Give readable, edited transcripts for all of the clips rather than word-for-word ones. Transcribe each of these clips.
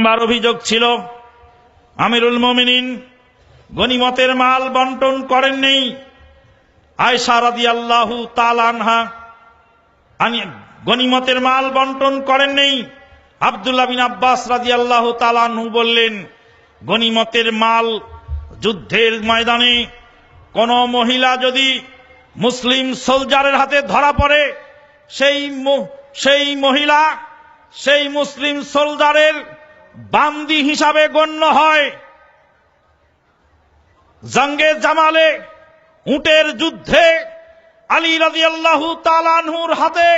Number অভিযোগ ছিল আমিরুল মুমিনিন গনিমতের মাল বন্টন করেননি। আয়েশা রাদিয়াল্লাহু তাআলা আনহা গনিমতের মাল বন্টন করেননি। আব্দুল্লাহ বিন আব্বাস রাদিয়াল্লাহু তাআলা আনহু বললেন, গনিমতের মাল যুদ্ধের ময়দানে কোন মহিলা যদি মুসলিম সোলজারের হাতে ধরা পড়ে, সেই মহিলা সেই মুসলিম সোলজারের বান্দি হিসাবে গণ্য হয়। জঙ্গে জামালে উটের যুদ্ধে আলী রাদিয়াল্লাহু তাআলা আনহুর হাতে,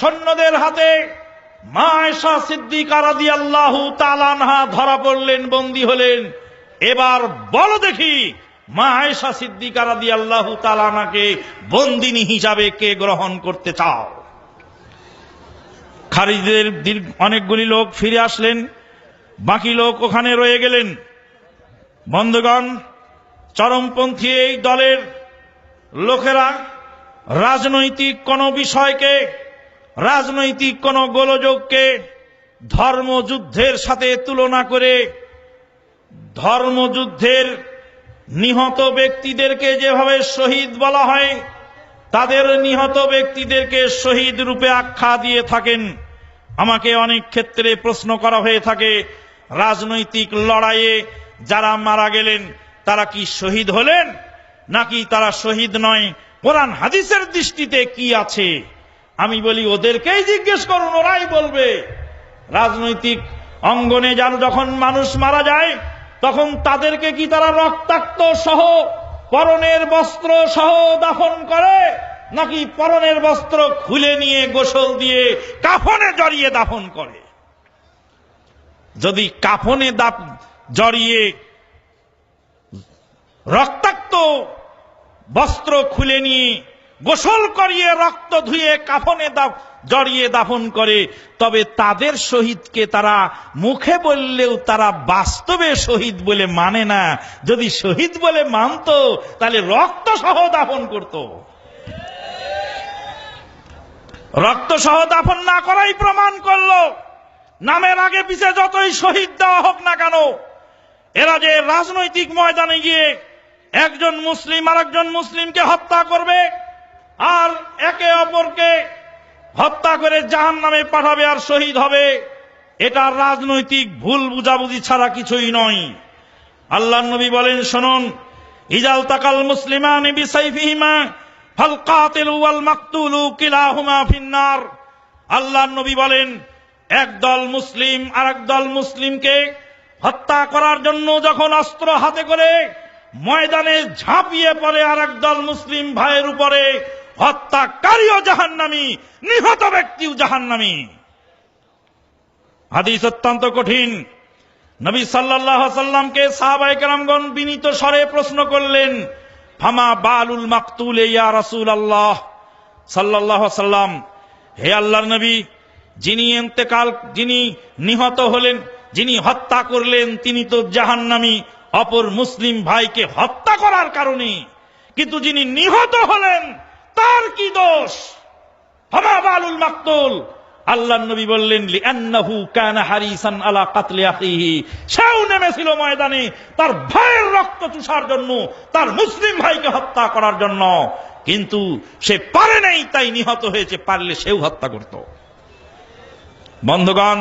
সৈন্যদের হাতে মা আয়েশা সিদ্দিকা রাদিয়াল্লাহু তাআলা আনহা ধরা পড়লেন, বন্দী হলেন। এবার বলো দেখি, মা আয়েশা সিদ্দিকা রাদিয়াল্লাহু তাআলা আনহাকে বন্দিনী হিসাবে কে গ্রহণ করতে চাও? খারিজের অনেকগুলি লোক ফিরে আসলেন, বাকি লোক ওখানে রয়ে গেলেন। বন্ধুগণ, চরমপন্থী এই দলের লোকেরা রাজনৈতিক কোন বিষয়কে, রাজনৈতিক কোন গোলযোগকে ধর্মযুদ্ধের সাথে তুলনা করে ধর্মযুদ্ধের নিহত ব্যক্তিদেরকে যেভাবে শহীদ বলা হয়, তাদের নিহত ব্যক্তিদেরকে শহীদ রূপে আখ্যা দিয়ে থাকেন। আমাকে অনেক ক্ষেত্রে প্রশ্ন করা হয়ে থাকে, রাজনৈতিক লড়াইয়ে যারা মারা গেলেন তারা কি শহীদ হলেন নাকি তারা শহীদ নয়? কোরআন হাদিসের দৃষ্টিতে কি আছে? আমি বলি, ওদেরকেই জিজ্ঞেস করুন, ওরাই বলবে। রাজনৈতিক অঙ্গনে যখন মানুষ মারা যায় তখন তাদেরকে কি তারা রক্তাক্ত সহ পরনের বস্ত্র সহ দাফন করে, নাকি পরনের বস্ত্র খুলে নিয়ে গোসল দিয়ে কাফনে জড়িয়ে দাফন করে? যদি কাফনে জড়িয়ে রক্তাক্ত বস্ত্র খুলে নিয়ে গোসল করিয়ে রক্ত ধুয়ে কাফনে জড়িয়ে দাফন করে, তবে তাদের শহীদকে তারা মুখে বললেও তারা বাস্তবে শহীদ বলে মানে না। যদি শহীদ বলে মানত তাহলে রক্ত সহ দাফন করত। রক্ত সহ দাফন না করাই প্রমাণ করলো নামের আগে পিছে যতই শহীদ দেওয়া হোক না কেন, এরা যে রাজনৈতিক ময়দানে গিয়ে একজন মুসলিম আর একজন মুসলিমকে হত্যা করবে আর একে অপরকে হত্যা করে জাহান্নামে পাঠাবে আর শহীদ হবে, এটা রাজনৈতিক ভুল বুঝাবুঝি ছাড়া কিছুই নয়। আল্লাহর নবী বলেন, শুনুন, ইজাল তাকাল মুসলিমানি বিসাইফিহিমা ফাল কাতিলু ওয়াল মাকতুলু কিলাহুমা ফিন্নার। আল্লাহর নবী বলেন, একদল মুসলিম আর একদল মুসলিমকে হত্যা করার জন্য যখন অস্ত্র হাতে করে ময়দানে ঝাঁপিয়ে পড়ে আর একদল মুসলিম ভাইয়ের উপরে, হত্যাকারীও জাহান্নামী, নিহত ব্যক্তিও জাহান্নামী। হাদিস অত্যন্ত কঠিন। নবী সাল্লাল্লাহু আলাইহি সাল্লামকে সাহাবায়ে কেরামগণ বিনীত স্বরে প্রশ্ন করলেন, ফামা বালুল মাকতুল ইয়া রাসূলুল্লাহ সাল্লাল্লাহু আলাইহি সাল্লাম, হে আল্লাহর নবী, যিনি নিহত হলেন, যিনি হত্যা করলেন, তিনি তো জাহান্নামী অপর মুসলিম ভাইকে হত্যা করার কারণে, কিন্তু যিনি নিহত হলেন তার কি দোষ? ফামা বালুল মাকতুল। আল্লাহর নবী বললেন, লিআন্নাহু কানা হারিসান আলা কাতলি আখিহি, সেও নেমেছিল ময়দানে তার ভাইয়ের রক্ত চুষার জন্য, তার মুসলিম ভাইকে হত্যা করার জন্য, কিন্তু সে পারে নাই তাই নিহত হয়েছে, পারলে সেও হত্যা করত। বন্ধুগণ,